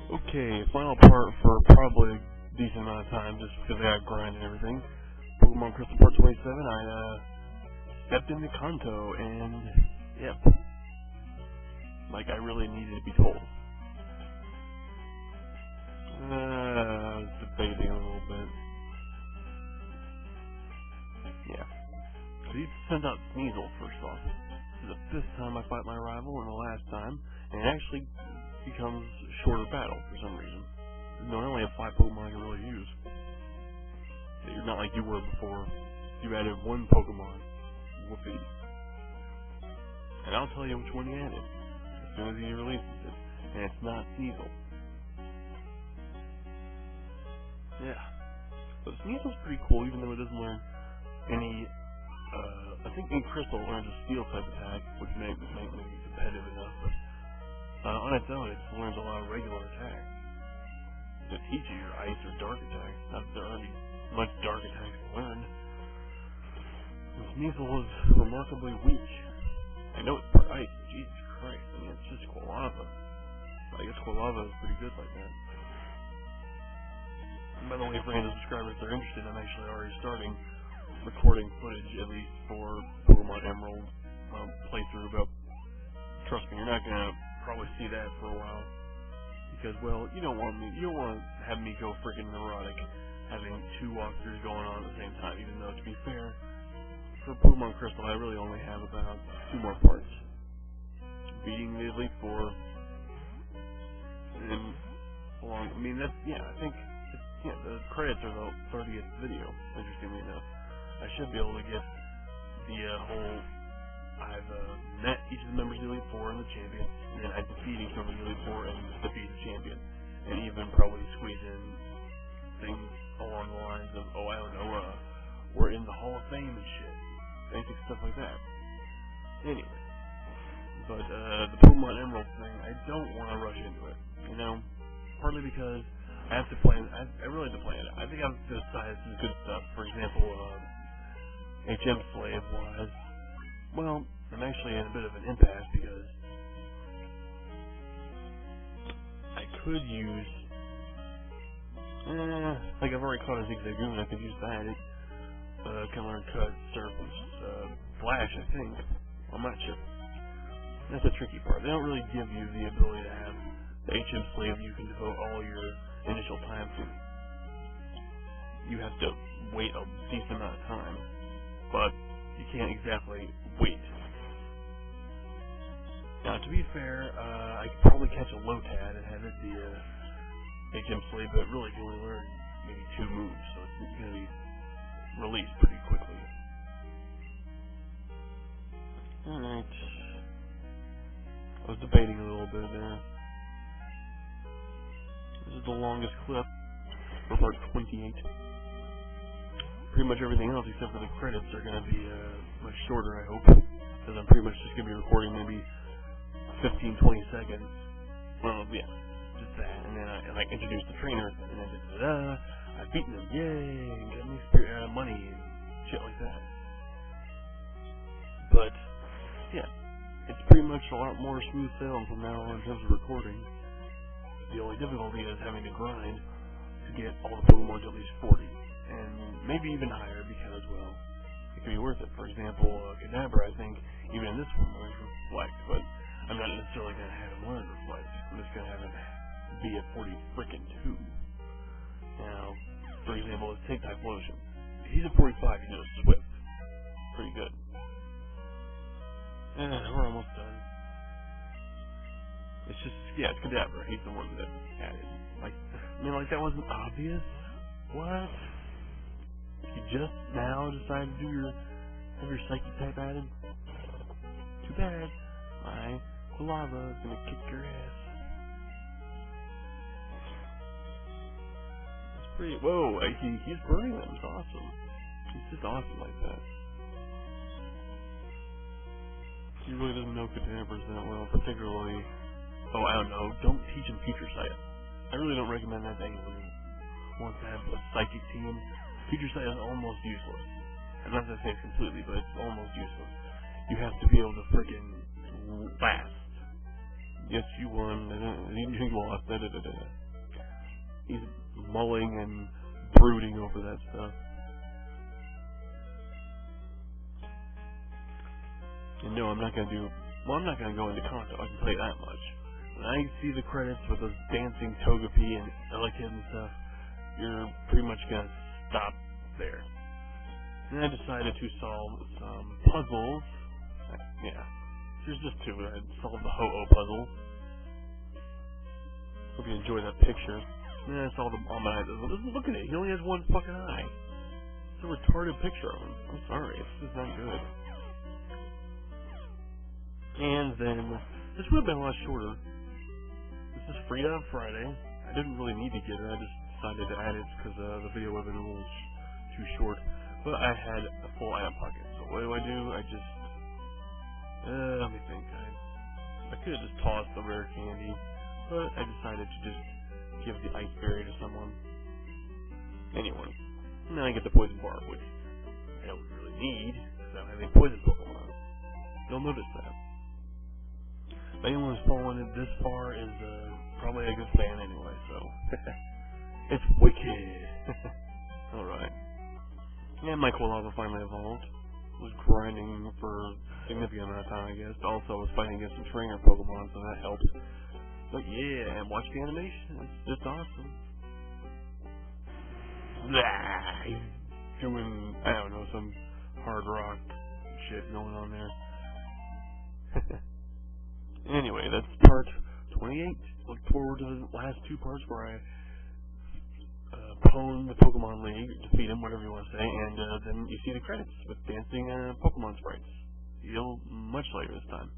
Okay, final part for probably a decent amount of time, just because I got grind and everything. Pokemon Crystal Part 27, I stepped into Kanto, and yep, like I really needed to be told. I was debating a little bit. Yeah. So he sent out Sneasel first off. This is the 5th time I fight my rival, and the last time, and it actually becomes a shorter battle for some reason. You know, I only have 5 Pokemon I can really use. So you're not like you were before. You added 1 Pokemon. Whoopee. And I'll tell you which one he added as soon as he releases it. And it's not Sneasel. Yeah. So Sneasel's pretty cool, even though it doesn't learn any, I think in Crystal it learns a Steel type attack, which may be competitive enough, but on its own, it just learns a lot of regular attacks. To teach you your Ice or Dark attacks. Not that there aren't much Dark attacks to learn. And Sneasel is remarkably weak. I know it's part Ice, but Jesus Christ, I mean, it's just Quilava. I guess Quilava is pretty good like that. And by the way, for any of the subscribers that are interested, I'm actually already starting recording footage, at least for Pokemon Emerald playthrough, but trust me, you're not gonna probably see that for a while, because, well, you don't want to have me go freaking neurotic, having 2 walkthroughs going on at the same time, even though, to be fair, for Pokemon Crystal, I really only have about 2 more parts. Beating the Elite Four, and along, I mean, that's, yeah, I think, yeah, the credits are the 30th video, interestingly enough. I should be able to get the whole, I've met each of the members of the Elite Four and the champion, and then I defeat each member of the Elite Four and defeat the champion. And even probably squeeze in things along the lines of, oh, I don't know, we're in the Hall of Fame and shit. Basic stuff like that. Anyway. But, the Pokemon Emerald thing, I don't want to rush into it. You know? Partly because I have to plan, I really have to plan it. I think I've decided some good stuff. For example, HM Slave was, well, I'm actually in a bit of an impasse because I could use, like I've already caught a Zigzagoon, I could use that. It can learn Cut, Surface, Flash, I think. I'm not sure. That's the tricky part. They don't really give you the ability to have the HM Slave you can devote all your initial time to. You have to wait a decent amount of time, but you can't exactly wait. Now, to be fair, I could probably catch a Lotad and have it be a HM Slave, but really can only learn maybe 2 moves, so it's going to be released pretty quickly. Alright. I was debating a little bit there. This is the longest clip for part 28. Pretty much everything else except for the credits are going to be much shorter, I hope, because I'm pretty much just going to be recording maybe 15-20 seconds. Well, yeah, just that, and then I like introduce the trainer, and then I've beaten him, yay, and got me money and shit like that. But yeah, it's pretty much a lot more smooth sailing from now on in terms of recording. The only difficulty is having to grind to get all the Pokemon to at least 40. And maybe even higher because, well, it can be worth it. For example, Kadabra, I think, even in this one, learns Reflect, but I'm not necessarily going to have him learn Reflect. I'm just going to have him be at 40 frickin' 2. Now, for example, let's take Typhlosion. He's at 45, you know, Swift. Pretty good. And we're almost done. It's just, yeah, it's Kadabra. He's the one that added. Like, I mean, like, that wasn't obvious? What? You just now decided to have your Psychic type added? Too bad. My Quilava is gonna kick your ass. That's pretty, whoa, he's burning them. It's awesome. He's just awesome like that. He really doesn't know Kadabras that well, particularly, oh, I don't know, don't teach him Future Sight. I really don't recommend that to anyone who wants to have a Psychic team. Future Sight is almost useless. I'm not going to say it's completely, but it's almost useless. You have to be able to freaking last Yes, you won. You lost. He's mulling and brooding over that stuff. And no, I'm not gonna go into Kanto. I can tell you that much. When I see the credits with those dancing Togepi and Elekid and stuff, you're pretty much gonna stop there. And I decided to solve some puzzles. Yeah, there's just two. I solved the Ho-Oh puzzle. Hope you enjoy that picture. And then I solved the Almanac. Look at it. He only has one fucking eye. It's a retarded picture of him. I'm sorry. This is not good. And then, this would have been a lot shorter. This is free on Friday. I didn't really need to get it. I just decided to add it because the video would have been a little too short. But I had a full item pocket. So what do? I just... let me think. I could have just tossed the rare candy. But I decided to just give the ice berry to someone. Anyone. And then I get the poison barb, which I don't really need, because I don't have any poison Pokemon. You'll notice that. If anyone's following it this far is probably a good fan anyway, so it's wicked. Alright. And my Quilava finally evolved. Was grinding for a significant amount of time, I guess. Also, I was fighting against some trainer Pokemon, so that helped. But yeah, and watch the animation. It's just awesome. Blah, he's doing, I don't know, some hard rock shit going on there. Anyway, that's part 28. Look forward to the last two parts where I pwn the Pokemon League, defeat him, whatever you want to say, and then you see the credits with dancing Pokemon sprites. See you much later this time.